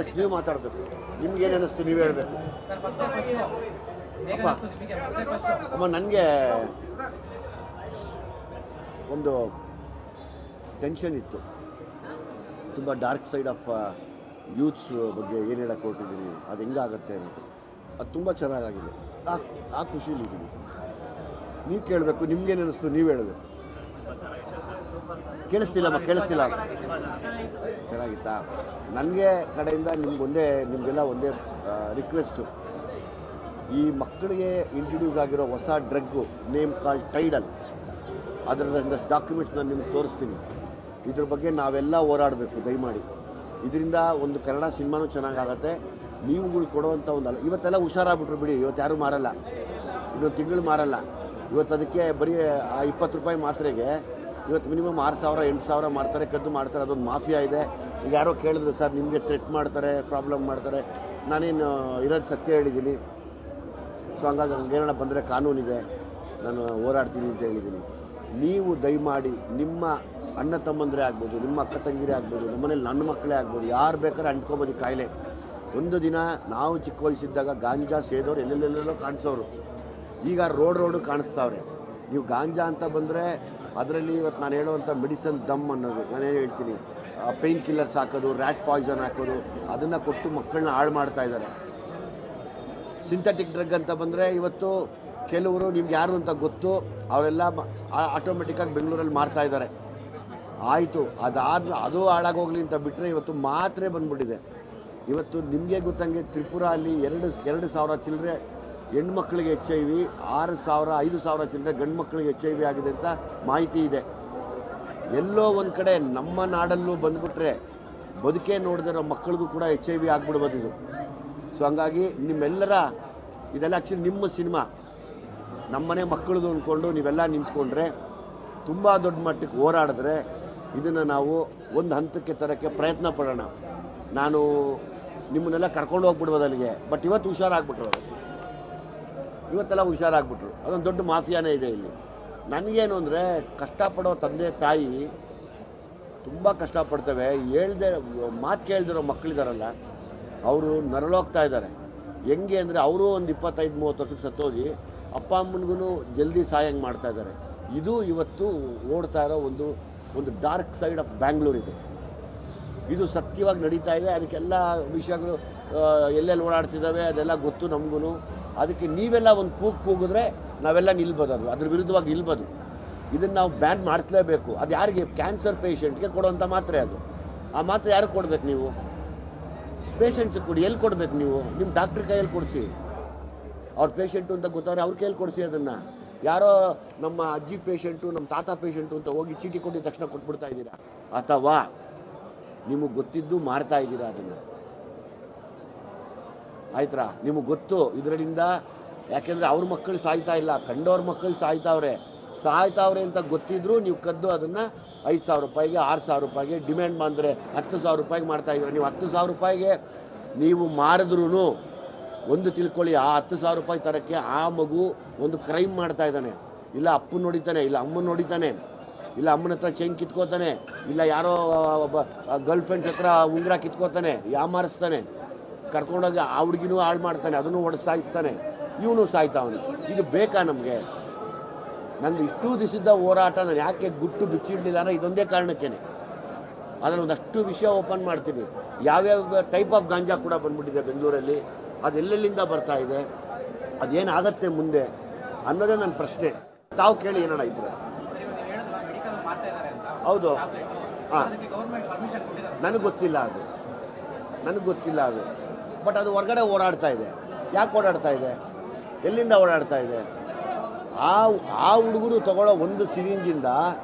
S ನೀವು ಮಾತಾಡಬೇಕು. ನಿಮ್ಗೇನು ಅನ್ನಿಸ್ತು ನೀವು ಹೇಳಬೇಕು. ಅಮ್ಮ ನನಗೆ ಒಂದು ಟೆನ್ಷನ್ ಇತ್ತು. ತುಂಬ ಡಾರ್ಕ್ ಸೈಡ್ ಆಫ್ ಯೂತ್ಸ್ ಬಗ್ಗೆ ಏನು ಹೇಳಕ್ಕೆ ಹೊರಟಿದ್ದೀನಿ, ಅದು ಹೆಂಗಾಗತ್ತೆ ಅನ್ನೋದು. ಅದು ತುಂಬ ಚೆನ್ನಾಗಾಗಿದೆ. ಆ ಖುಷಿಲಿದ್ದೀನಿ. ನೀವು ಕೇಳಬೇಕು, ನಿಮ್ಗೇನು ಅನ್ನಿಸ್ತು ನೀವು ಹೇಳಬೇಕು. ಕೇಳಿಸ್ತಿಲ್ಲಮ್ಮ, ಕೇಳಿಸ್ತಿಲ್ಲ. ಚೆನ್ನಾಗಿತ್ತಾ? ನನಗೆ ಕಡೆಯಿಂದ ನಿಮಗೆಲ್ಲ ಒಂದೇ ರಿಕ್ವೆಸ್ಟು. ಈ ಮಕ್ಕಳಿಗೆ ಇಂಟ್ರಡ್ಯೂಸ್ ಆಗಿರೋ ಹೊಸ ಡ್ರಗ್ಗು ನೇಮ್ ಕಾಲ್ ಟೈಡಲ್, ಅದರದಷ್ಟು ಡಾಕ್ಯುಮೆಂಟ್ಸ್ ನಾನು ನಿಮ್ಗೆ ತೋರಿಸ್ತೀನಿ. ಇದ್ರ ಬಗ್ಗೆ ನಾವೆಲ್ಲ ಹೋರಾಡಬೇಕು ದಯಮಾಡಿ. ಇದರಿಂದ ಒಂದು ಕನ್ನಡ ಸಿನಿಮಾನೂ ಚೆನ್ನಾಗಾಗತ್ತೆ. ನೀವುಗಳು ಕೊಡುವಂಥ ಒಂದಲ್ಲ. ಇವತ್ತೆಲ್ಲ ಹುಷಾರಾಗ್ಬಿಟ್ರು ಬಿಡಿ. ಇವತ್ತು ಯಾರೂ ಮಾರಲ್ಲ, ಇನ್ನೊಂದು ತಿಂಗಳು ಮಾರಲ್ಲ. ಇವತ್ತು ಅದಕ್ಕೆ ಬರೀ 20 ರೂಪಾಯಿ ಮಾತ್ರೆಗೆ ಇವತ್ತು ಮಿನಿಮಮ್ 6,000 8,000 ಮಾಡ್ತಾರೆ, ಕದ್ದು ಮಾಡ್ತಾರೆ. ಅದೊಂದು ಮಾಫಿಯಾ ಇದೆ. ಈಗ ಯಾರೋ ಕೇಳಿದ್ರು, ಸರ್ ನಿಮಗೆ ಥ್ರೆಟ್ ಮಾಡ್ತಾರೆ, ಪ್ರಾಬ್ಲಮ್ ಮಾಡ್ತಾರೆ. ನಾನೇನು ಇರೋದು ಸತ್ಯ ಹೇಳಿದ್ದೀನಿ. ಸೊ ಹಂಗಾಗಿ ಹಂಗೇನಾರ ಬಂದರೆ ಕಾನೂನಿದೆ, ನಾನು ಹೋರಾಡ್ತೀನಿ ಅಂತ ಹೇಳಿದ್ದೀನಿ. ನೀವು ದಯಮಾಡಿ ನಿಮ್ಮ ಅಣ್ಣ ತಮ್ಮಂದರೆ ಆಗ್ಬೋದು, ನಿಮ್ಮ ಅಕ್ಕ ತಂಗಿರೇ ಆಗ್ಬೋದು, ನಮ್ಮನೇಲಿ ನನ್ನ ಮಕ್ಕಳೇ ಆಗ್ಬೋದು, ಯಾರು ಬೇಕಾದ್ರೆ ಅಂಟ್ಕೊಬೋದು ಕಾಯಿಲೆ. ಒಂದು ದಿನ ನಾವು ಚಿಕ್ಕ ವಯಸ್ಸಿದ್ದಾಗ ಗಾಂಜಾ ಸೇದೋರು ಎಲ್ಲೆಲ್ಲೆಲ್ಲೋ ಕಾಣಿಸೋರು. ಈಗ ರೋಡು ಕಾಣಿಸ್ತಾವ್ರೆ. ನೀವು ಗಾಂಜಾ ಅಂತ ಬಂದರೆ ಅದರಲ್ಲಿ ಇವತ್ತು ನಾನು ಹೇಳುವಂಥ ಮೆಡಿಸನ್ ದಮ್ ಅನ್ನೋದು, ನಾನೇನು ಹೇಳ್ತೀನಿ, ಪೇಯ್ನ್ ಕಿಲ್ಲರ್ಸ್ ಹಾಕೋದು, ರ್ಯಾಟ್ ಪಾಯ್ಸನ್ ಹಾಕೋದು, ಅದನ್ನು ಕೊಟ್ಟು ಮಕ್ಕಳನ್ನ ಹಾಳು ಮಾಡ್ತಾ ಇದ್ದಾರೆ. ಸಿಂಥೆಟಿಕ್ ಡ್ರಗ್ ಅಂತ ಬಂದರೆ ಇವತ್ತು ಕೆಲವರು ನಿಮ್ಗೆ ಯಾರು ಅಂತ ಗೊತ್ತು, ಅವರೆಲ್ಲ ಆಟೋಮೆಟಿಕ್ಕಾಗಿ ಬೆಂಗಳೂರಲ್ಲಿ ಮಾರ್ತಾ ಇದ್ದಾರೆ. ಆಯಿತು, ಅದು ಹಾಳಾಗೋಗ್ಲಿ ಅಂತ ಬಿಟ್ಟರೆ ಇವತ್ತು ಮಾತ್ರೆ ಬಂದ್ಬಿಟ್ಟಿದೆ. ಇವತ್ತು ನಿಮಗೆ ಗೊತ್ತಂಗೆ ತ್ರಿಪುರ ಅಲ್ಲಿ 2,000 ಚಿಲ್ಲರೆ ಹೆಣ್ಮಕ್ಳಿಗೆ HIV, 6,000 5,000 ಚಿಲ್ಲರೆ ಗಂಡು ಮಕ್ಕಳಿಗೆ HIV ಆಗಿದೆ ಅಂತ ಮಾಹಿತಿ ಇದೆ. ಎಲ್ಲೋ ಒಂದು ಕಡೆ ನಮ್ಮ ನಾಡಲ್ಲೂ ಬಂದುಬಿಟ್ರೆ ಬದುಕೇ ನೋಡಿದಿರೋ ಮಕ್ಕಳಿಗೂ ಕೂಡ HIV ಆಗಿಬಿಡ್ಬೋದು ಇದು. ಸೊ ಹಂಗಾಗಿ ನಿಮ್ಮೆಲ್ಲರ ಇದೆಲ್ಲ ಆ್ಯಕ್ಚುಲಿ ನಿಮ್ಮ ಸಿನಿಮಾ, ನಮ್ಮನೆ ಮಕ್ಕಳದು ಅಂದ್ಕೊಂಡು ನೀವೆಲ್ಲ ನಿಂತ್ಕೊಂಡ್ರೆ, ತುಂಬ ದೊಡ್ಡ ಮಟ್ಟಕ್ಕೆ ಹೋರಾಡಿದ್ರೆ ಇದನ್ನು ನಾವು ಒಂದು ಹಂತಕ್ಕೆ ತರೋಕ್ಕೆ ಪ್ರಯತ್ನ ಪಡೋಣ. ನಾನು ನಿಮ್ಮನ್ನೆಲ್ಲ ಕರ್ಕೊಂಡು ಹೋಗ್ಬಿಡ್ಬೋದು ಅಲ್ಲಿಗೆ. ಬಟ್ ಇವತ್ತು ಹುಷಾರಾಗ್ಬಿಟ್ರು, ಇವತ್ತೆಲ್ಲ ಹುಷಾರಾಗ್ಬಿಟ್ರು. ಅದೊಂದು ದೊಡ್ಡ ಮಾಫಿಯಾನೇ ಇದೆ ಇಲ್ಲಿ. ನನಗೇನು ಅಂದರೆ, ಕಷ್ಟಪಡೋ ತಂದೆ ತಾಯಿ ತುಂಬ ಕಷ್ಟಪಡ್ತವೆ. ಮಾತು ಕೇಳ್ದಿರೋ ಮಕ್ಕಳಿದಾರಲ್ಲ, ಅವರು ನರಳೋಗ್ತಾ ಇದ್ದಾರೆ. ಹೆಂಗೆ ಅಂದರೆ, ಅವರು ಒಂದು 25-30 ವರ್ಷಕ್ಕೆ ಸತ್ತೋಗಿ ಅಪ್ಪ ಅಮ್ಮನಿಗೂ ಜಲ್ದಿ ಸಾಯಂಗೆ ಮಾಡ್ತಾ ಇದ್ದಾರೆ. ಇದು ಇವತ್ತು ಓಡ್ತಾ ಇರೋ ಒಂದು ಡಾರ್ಕ್ ಸೈಡ್ ಆಫ್ ಬ್ಯಾಂಗ್ಳೂರ್ ಇದು. ಇದು ಸತ್ಯವಾಗಿ ನಡೀತಾ ಇದೆ. ಅದಕ್ಕೆಲ್ಲ ವಿಷಯಗಳು ಎಲ್ಲೆಲ್ಲಿ ಓಡಾಡ್ತಿದ್ದಾವೆ ಅದೆಲ್ಲ ಗೊತ್ತು ನಮಗೂ. ಅದಕ್ಕೆ ನೀವೆಲ್ಲ ಒಂದು ಕೂಗಿದ್ರೆ ನಾವೆಲ್ಲ ನಿಲ್ಬೋದು, ಅದ್ರ ವಿರುದ್ಧವಾಗಿ ನಿಲ್ಬೋದು. ಇದನ್ನು ನಾವು ಬ್ಯಾನ್ ಮಾಡಿಸ್ಲೇಬೇಕು. ಅದು ಯಾರಿಗೆ? ಕ್ಯಾನ್ಸರ್ ಪೇಷಂಟ್ಗೆ ಕೊಡುವಂಥ ಮಾತ್ರೆ ಅದು. ಆ ಮಾತ್ರೆ ಯಾರಿಗೆ ಕೊಡ್ಬೇಕು? ನೀವು ಪೇಷಂಟ್ಸಿಗೆ ಕೊಡಿ. ಎಲ್ಲಿ ಕೊಡ್ಬೇಕು ನೀವು? ನಿಮ್ಮ ಡಾಕ್ಟ್ರ್ ಕೈಯಲ್ಲಿ ಕೊಡಿಸಿ. ಅವ್ರ ಪೇಷಂಟು ಅಂತ ಗೊತ್ತಾದ್ರೆ ಅವ್ರ ಕೈಯಲ್ಲಿ ಕೊಡಿಸಿ. ಅದನ್ನು ಯಾರೋ ನಮ್ಮ ಅಜ್ಜಿ ಪೇಷಂಟು, ನಮ್ಮ ತಾತ ಪೇಷಂಟು ಅಂತ ಹೋಗಿ ಚೀಟಿ ಕೊಟ್ಟಿದ ತಕ್ಷಣ ಕೊಟ್ಬಿಡ್ತಾ ಇದ್ದೀರಾ, ಅಥವಾ ನಿಮಗೆ ಗೊತ್ತಿದ್ದು ಮಾಡ್ತಾ ಇದ್ದೀರಾ ಅದನ್ನು? ಆಯ್ತಾ? ನಿಮಗೆ ಗೊತ್ತು ಇದರಿಂದ, ಯಾಕೆಂದರೆ ಅವ್ರ ಮಕ್ಕಳು ಸಾಯ್ತಾ ಇಲ್ಲ, ಕಂಡವ್ರ ಮಕ್ಕಳು ಸಾಯ್ತಾವ್ರೆ ಅಂತ ಗೊತ್ತಿದ್ರು ನೀವು ಕದ್ದು ಅದನ್ನು 5,000 ರೂಪಾಯಿಗೆ 6,000 ರೂಪಾಯಿಗೆ ಡಿಮ್ಯಾಂಡ್ ಮಾಡಿದ್ರೆ 10,000 ರೂಪಾಯಿಗೆ ಮಾಡ್ತಾಯಿದ್ದೀರ. ನೀವು 10,000 ರೂಪಾಯಿಗೆ ನೀವು ಮಾರಿದ್ರೂ ಒಂದು ತಿಳ್ಕೊಳ್ಳಿ, ಆ 10,000 ರೂಪಾಯಿ ತರಕ್ಕೆ ಆ ಮಗು ಒಂದು ಕ್ರೈಮ್ ಮಾಡ್ತಾ ಇದ್ದಾನೆ. ಇಲ್ಲ ಅಪ್ಪನ ನೋಡಿತಾನೆ, ಇಲ್ಲ ಅಮ್ಮನ ನೋಡಿತಾನೆ, ಇಲ್ಲ ಅಮ್ಮನ ಹತ್ರ ಚೈನ್ ಕಿತ್ಕೋತಾನೆ, ಇಲ್ಲ ಯಾರೋ ಒಬ್ಬ ಗರ್ಲ್ ಫ್ರೆಂಡ್ಸ್ ಹತ್ರ ಉಂಗುರ ಕಿತ್ಕೋತಾನೆ, ಯಾಮಾರಿಸ್ತಾನೆ, ಕರ್ಕೊಂಡೋಗಿ ಆ ಹುಡುಗಿನೂ ಹಾಳು ಮಾಡ್ತಾನೆ, ಅದನ್ನು ಸಾಯಿಸ್ತಾನೆ, ಇವನು ಸಾಯ್ತಾವನು. ಇದು ಬೇಕಾ ನಮಗೆ? ನಂದು ಇಷ್ಟು ದಿವಸದ ಹೋರಾಟ ನಾನು ಯಾಕೆ ಗುಟ್ಟು ಬಿಚ್ಚಿಡಲಿಲ್ಲ ಅಂದರೆ ಇದೊಂದೇ ಕಾರಣಕ್ಕೇನೆ. ಅದನ್ನು ಒಂದಷ್ಟು ವಿಷಯ ಓಪನ್ ಮಾಡ್ತೀನಿ. ಯಾವ್ಯಾವ ಟೈಪ್ ಆಫ್ ಗಾಂಜಾ ಕೂಡ ಬಂದ್ಬಿಟ್ಟಿದೆ ಬೆಂಗಳೂರಲ್ಲಿ, ಅದೆಲ್ಲೆಲ್ಲಿಂದ ಬರ್ತಾ ಇದೆ, ಅದೇನಾಗತ್ತೆ ಮುಂದೆ ಅನ್ನೋದೇ ನನ್ನ ಪ್ರಶ್ನೆ. ತಾವು ಕೇಳಿ ಏನೋಣ ಇದ್ರೆ. ಹೌದು, ಹಾಂ, ನನಗೆ ಗೊತ್ತಿಲ್ಲ ಅದು. ಬಟ್ ಅದು ಹೊರಗಡೆ ಓಡಾಡ್ತಾ ಇದೆ. ಯಾಕೆ ಓಡಾಡ್ತಾ ಇದೆ? ಎಲ್ಲಿಂದ ಓಡಾಡ್ತಾ ಇದೆ? ಆ ಹುಡುಗರು ತಗೊಳ್ಳೋ ಒಂದು ಸಿರಿಂಜಿಂದ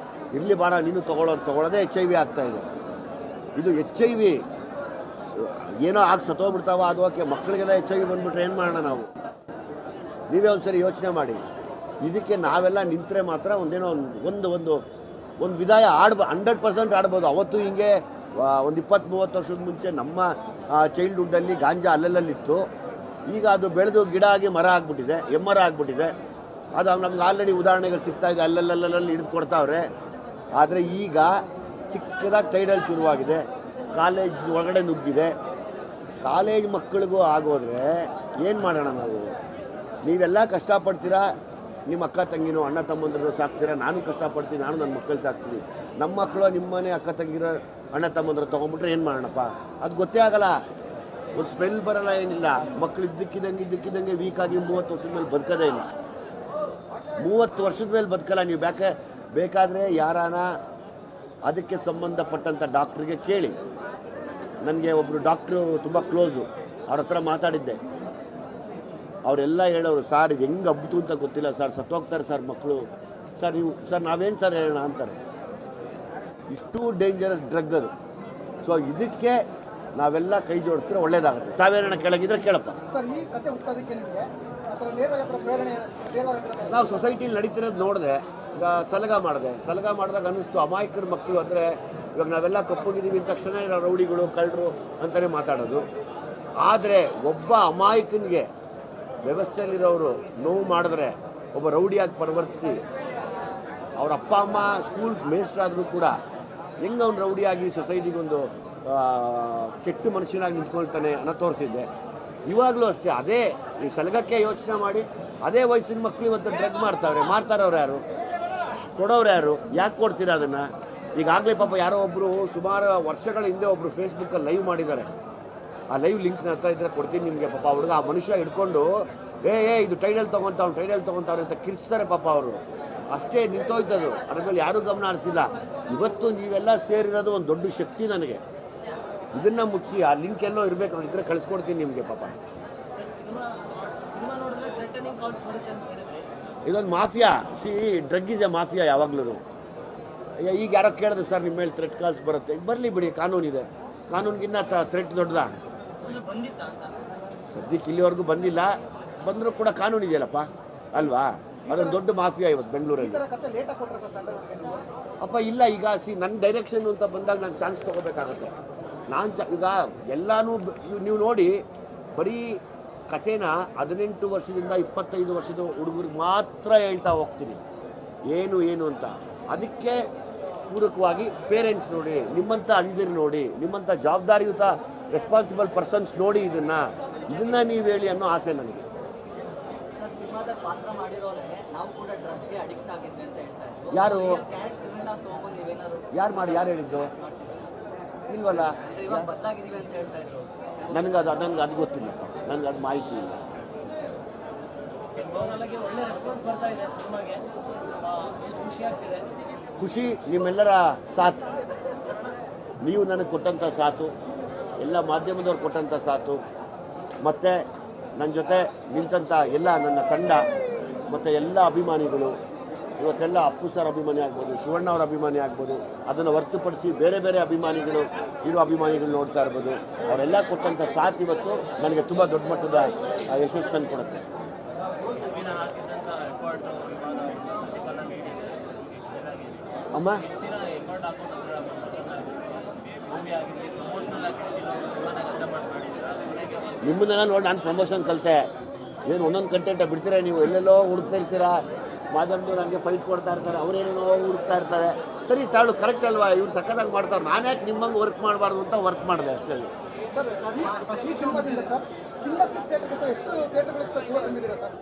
ಇರಲಿ ಬಾರ ನೀನು ತಗೊಳ್ಳೋದೇ HIV ಆಗ್ತಾ ಇದೆ. ಇದು HIV ಏನೋ ಆಗಿ ಸತ್ತೋಗ್ಬಿಡ್ತಾವ, ಅದು ಓಕೆ. ಮಕ್ಕಳಿಗೆಲ್ಲ HIV ಬಂದುಬಿಟ್ರೆ ಏನು ಮಾಡೋಣ ನಾವು? ನೀವೇ ಒಂದು ಸರಿ ಯೋಚನೆ ಮಾಡಿ. ಇದಕ್ಕೆ ನಾವೆಲ್ಲ ನಿಂತರೆ ಮಾತ್ರ ಒಂದೇನೋ ಒಂದು ವಿಧಾಯ 100% ಆಡ್ಬೋದು. ಅವತ್ತು ಹಿಂಗೆ ಒಂದು 20-30 ವರ್ಷದ ಮುಂಚೆ ನಮ್ಮ ಚೈಲ್ಡ್ಹುಡ್ಡಲ್ಲಿ ಗಾಂಜಾ ಅಲ್ಲಲ್ಲಿತ್ತು. ಈಗ ಅದು ಬೆಳೆದು ಗಿಡ ಆಗಿ ಮರ ಆಗಿಬಿಟ್ಟಿದೆ, ಎಮ್ಮರ ಆಗಿಬಿಟ್ಟಿದೆ. ಅದು ನಮ್ಗೆ ಆಲ್ರೆಡಿ ಉದಾಹರಣೆಗಳು ಸಿಗ್ತಾಯಿದೆ, ಅಲ್ಲಲ್ಲಿ ಹಿಡಿದು ಕೊಡ್ತಾವ್ರೆ. ಆದರೆ ಈಗ ಚಿಕ್ಕದಾಗಿ ಟೈಡಲ್ ಶುರುವಾಗಿದೆ, ಕಾಲೇಜ್ ಒಳಗಡೆ ನುಗ್ಗಿದೆ. ಕಾಲೇಜ್ ಮಕ್ಕಳಿಗೂ ಆಗೋದ್ರೆ ಏನು ಮಾಡೋಣ ನಾವು? ನೀವೆಲ್ಲ ಕಷ್ಟಪಡ್ತೀರಾ, ನಿಮ್ಮ ಅಕ್ಕ ತಂಗಿನೋ ಅಣ್ಣ ತಮ್ಮಂದ್ರೂ ಸಾಕ್ತೀರಾ, ನಾನು ಕಷ್ಟಪಡ್ತೀನಿ, ನಾನು ನನ್ನ ಮಕ್ಕಳು ಸಾಕ್ತೀನಿ. ನಮ್ಮ ಮಕ್ಕಳು ನಿಮ್ಮನೆ ಅಕ್ಕ ತಂಗಿರೋ ಅಣ್ಣ ತಮ್ಮಂದ್ರು ತೊಗೊಂಡ್ಬಿಟ್ರೆ ಏನು ಮಾಡೋಣಪ್ಪ? ಅದು ಗೊತ್ತೇ ಆಗಲ್ಲ, ಒಂದು ಸ್ಮೆಲ್ ಬರಲ್ಲ, ಏನಿಲ್ಲ. ಮಕ್ಕಳು ಇದ್ದಕ್ಕಿದ್ದಂಗೆ ವೀಕಾಗಿ 30 ವರ್ಷದ ಮೇಲೆ ಬದುಕೋದೇ ಇಲ್ಲ. 30 ವರ್ಷದ ಮೇಲೆ ಬದುಕಲ್ಲ ನೀವು. ಬೇಕಾದರೆ ಯಾರಾನ ಅದಕ್ಕೆ ಸಂಬಂಧಪಟ್ಟಂಥ ಡಾಕ್ಟ್ರಿಗೆ ಕೇಳಿ. ನನಗೆ ಒಬ್ಬರು ಡಾಕ್ಟ್ರು ತುಂಬ ಕ್ಲೋಸು, ಅವ್ರ ಹತ್ರ ಮಾತಾಡಿದ್ದೆ. ಅವರೆಲ್ಲ ಹೇಳೋರು, ಸರ್ ಇದು ಹೆಂಗೆ ಹಬ್ಬಿತು ಅಂತ ಗೊತ್ತಿಲ್ಲ ಸರ್, ಸತ್ತೋಗ್ತಾರೆ ಸರ್ ಮಕ್ಕಳು. ಸರ್ ನೀವು ಸರ್ ನಾವೇನು ಸರ್ ಹೇಳೋಣ ಅಂತಾರೆ. ಇಷ್ಟು ಡೇಂಜರಸ್ ಡ್ರಗ್ ಅದು. ಸೊ ಇದಕ್ಕೆ ನಾವೆಲ್ಲ ಕೈ ಜೋಡಿಸಿದ್ರೆ ಒಳ್ಳೇದಾಗುತ್ತೆ. ತಾವೇನ ಕೆಳಗಿದ್ರೆ ಕೇಳಪ್ಪ. ನಾವು ಸೊಸೈಟಿಲಿ ನಡೀತಿರೋದು ನೋಡಿದೆ. ಈಗ ಸಲಗ ಮಾಡಿದಾಗ ಅನ್ನಿಸ್ತು, ಅಮಾಯಕರ ಮಕ್ಕಳು ಅಂದರೆ ಇವಾಗ ನಾವೆಲ್ಲ ಕಪ್ಪುಗಿದ್ದೀವಿ ಅಂದ ತಕ್ಷಣ ರೌಡಿಗಳು ಕಳ್ಳರು ಅಂತಲೇ ಮಾತಾಡೋದು. ಆದರೆ ಒಬ್ಬ ಅಮಾಯಕನಿಗೆ ವ್ಯವಸ್ಥೆಯಲ್ಲಿರೋರು ನೋವು ಮಾಡಿದ್ರೆ ಒಬ್ಬ ರೌಡಿಯಾಗಿ ಪರಿವರ್ತಿಸಿ, ಅವ್ರ ಅಪ್ಪ ಅಮ್ಮ ಸ್ಕೂಲ್ ಮೇಸ್ಟ್ರಾದರೂ ಕೂಡ ಹೆಂಗೆ ಅವ್ನು ರೌಡಿಯಾಗಿ ಸೊಸೈಟಿಗೊಂದು ಕೆಟ್ಟ ಮನುಷ್ಯನಾಗಿ ನಿಂತ್ಕೊಳ್ತಾನೆ ಅನ್ನೋ ತೋರಿಸಿದ್ದೆ. ಇವಾಗಲೂ ಅಷ್ಟೇ, ಅದೇ ಈ ಸಲಗಕ್ಕೆ ಯೋಚನೆ ಮಾಡಿ ಅದೇ ವಯಸ್ಸಿನ ಮಕ್ಕಳು ಇವತ್ತು ಡ್ರಗ್ ಮಾರ್ತಾರವ್ರು ಯಾರು? ಕೊಡೋರು ಯಾರು? ಯಾಕೆ ಕೊಡ್ತೀರಾ ಅದನ್ನು? ಈಗಾಗಲೇ ಪಾಪ ಯಾರೋ ಒಬ್ಬರು ಸುಮಾರು ವರ್ಷಗಳ ಹಿಂದೆ ಒಬ್ಬರು ಫೇಸ್ಬುಕ್ಕಲ್ಲಿ ಲೈವ್ ಮಾಡಿದ್ದಾರೆ. ಆ ಲೈವ್ ಲಿಂಕ್ ಹತ್ರ ಇದ್ರೆ ಕೊಡ್ತೀನಿ ನಿಮಗೆ. ಪಾಪ ಹುಡುಗ ಆ ಮನುಷ್ಯ ಹಿಡ್ಕೊಂಡು ಇದು ಟೈಡಲ್ ತೊಗೊತಾವ್ರೆ ಅಂತ ಕಿರ್ಚ್ತಾರೆ ಪಾಪ ಅವರು. ಅಷ್ಟೇ ನಿಂತೋಯ್ತದು. ಅದ್ರ ಮೇಲೆ ಯಾರೂ ಗಮನ ಹರಿಸಿಲ್ಲ. ಇವತ್ತು ನೀವೆಲ್ಲ ಸೇರಿರೋದು ಒಂದು ದೊಡ್ಡ ಶಕ್ತಿ ನನಗೆ. ಇದನ್ನು ಮುಚ್ಚಿ ಆ ಲಿಂಕ್ ಎಲ್ಲೋ ಇರಬೇಕು, ಇದ್ರೆ ಕಳಿಸ್ಕೊಡ್ತೀನಿ ನಿಮಗೆ. ಪಾಪ ಇದೊಂದು mafia. Drug is A mafia ಯಾವಾಗಲೂ. ಈಗ ಯಾರೋ ಕೇಳಿದ್ರು ಸರ್ ನಿಮ್ಮ ಮೇಲೆ ಥ್ರೆಟ್ ಕಾಲ್ಸ್ ಬರುತ್ತೆ. ಬರಲಿ ಬಿಡಿ, ಕಾನೂನಿದೆ. ಕಾನೂನಿಗಿನ್ನ ಥ್ರೆಟ್ ದೊಡ್ಡದಾ? ಸದ್ಯಕ್ಕೆ ಇಲ್ಲಿವರೆಗೂ ಬಂದಿಲ್ಲ. ಬಂದರೂ ಕೂಡ ಕಾನೂನು ಇದೆಯಲ್ಲಪ್ಪ, ಅಲ್ವಾ? ಅದೊಂದು ದೊಡ್ಡ ಮಾಫಿಯಾ ಇವತ್ತು ಬೆಂಗಳೂರಲ್ಲಿ. ಅಪ್ಪ ಇಲ್ಲ, ಈಗ ನನ್ನ ಡೈರೆಕ್ಷನ್ ಅಂತ ಬಂದಾಗ ನಾನು ಚಾನ್ಸ್ ತೊಗೋಬೇಕಾಗತ್ತೆ. ಈಗ ಎಲ್ಲನೂ ನೀವು ನೋಡಿ, ಬರೀ ಕಥೆನ 18 ವರ್ಷದಿಂದ 25 ವರ್ಷದ ಹುಡುಗರಿಗೆ ಮಾತ್ರ ಹೇಳ್ತಾ ಹೋಗ್ತೀನಿ ಏನು ಅಂತ. ಅದಕ್ಕೆ ಪೂರಕವಾಗಿ ಪೇರೆಂಟ್ಸ್ ನೋಡಿ, ನಿಮ್ಮಂಥ ಅಣ್ದಿರು ನೋಡಿ, ನಿಮ್ಮಂಥ ಜವಾಬ್ದಾರಿಯುತ ರೆಸ್ಪಾನ್ಸಿಬಲ್ ಪರ್ಸನ್ಸ್ ನೋಡಿ ಇದನ್ನ ನೀವು ಹೇಳಿ ಅನ್ನೋ ಆಸೆ ನನಗೆ. ಯಾರು ಹೇಳಿದ್ದು? ಇಲ್ವಲ್ಲ, ನನಗೆ ಅದು ಗೊತ್ತಿಲ್ಲ, ನನಗೆ ಅದು ಮಾಹಿತಿ ಇಲ್ಲ. ಖುಷಿ ನಿಮ್ಮೆಲ್ಲರ ಸಾಥ್, ನೀವು ನನಗೆ ಕೊಟ್ಟಂಥ ಸಾಥು, ಎಲ್ಲ ಮಾಧ್ಯಮದವ್ರು ಕೊಟ್ಟಂಥ ಸಾಥು, ಮತ್ತು ನನ್ನ ಜೊತೆ ನಿಂತಂಥ ಎಲ್ಲ ನನ್ನ ತಂಡ ಮತ್ತು ಎಲ್ಲ ಅಭಿಮಾನಿಗಳು. ಇವತ್ತೆಲ್ಲ ಅಪ್ಪು ಸರ್ ಅಭಿಮಾನಿ ಆಗ್ಬೋದು, ಶಿವಣ್ಣ ಅವ್ರ ಅಭಿಮಾನಿ ಆಗ್ಬೋದು, ಅದನ್ನು ಹೊರತುಪಡಿಸಿ ಬೇರೆ ಅಭಿಮಾನಿಗಳು ನೋಡ್ತಾ ಇರ್ಬೋದು. ಅವರೆಲ್ಲ ಕೊಟ್ಟಂಥ ಸಾಥ್ ಇವತ್ತು ನನಗೆ ತುಂಬ ದೊಡ್ಡ ಮಟ್ಟದ ಯಶಸ್ಸು ತಂದು ಕೊಡುತ್ತೆ. ಅಮ್ಮ ನಿಮ್ಮನ್ನೆಲ್ಲ ನೋಡಿ ನಾನು ಪ್ರಮೋಷನ್ ಕಲಿತೆ. ಏನು ಒಂದೊಂದು ಕಂಟೆಂಟ್ ಬಿಡ್ತೀರಾ ನೀವು? ಎಲ್ಲೆಲ್ಲೋ ಹುಡುಕ್ತಾ ಇರ್ತೀರಾ, ಮಾಧ್ಯಮದವ್ರು ನನಗೆ ಫೈಟ್ ಕೊಡ್ತಾ ಇರ್ತಾರೆ, ಅವರೇನೋ ಹುಡುಕ್ತಾ ಇರ್ತಾರೆ. ಸರಿ ತಾಳು, ಕರೆಕ್ಟ್ ಅಲ್ವಾ? ಇವ್ರು ಸಕ್ಕತ್ತಾಗಿ ಮಾಡ್ತಾರೆ, ನಾನು ಯಾಕೆ ನಿಮ್ಮಂಗೆ ವರ್ಕ್ ಮಾಡಬಾರ್ದು ಅಂತ ವರ್ಕ್ ಮಾಡಿದೆ ಅಷ್ಟೇ. ಸರ್ ಈ ಸಿನಿಮಾದಿಂದ ಸರ್ ಸಿಂಗಲ್ ಥಿಯೇಟರ್ಗೆ ಸರ್ ಎಷ್ಟು ಥಿಯೇಟರ್ಗಳಿಗೆ ಸರ್ ಜೀವ ತುಂಬಿದ್ದೀರಾ ಸರ್?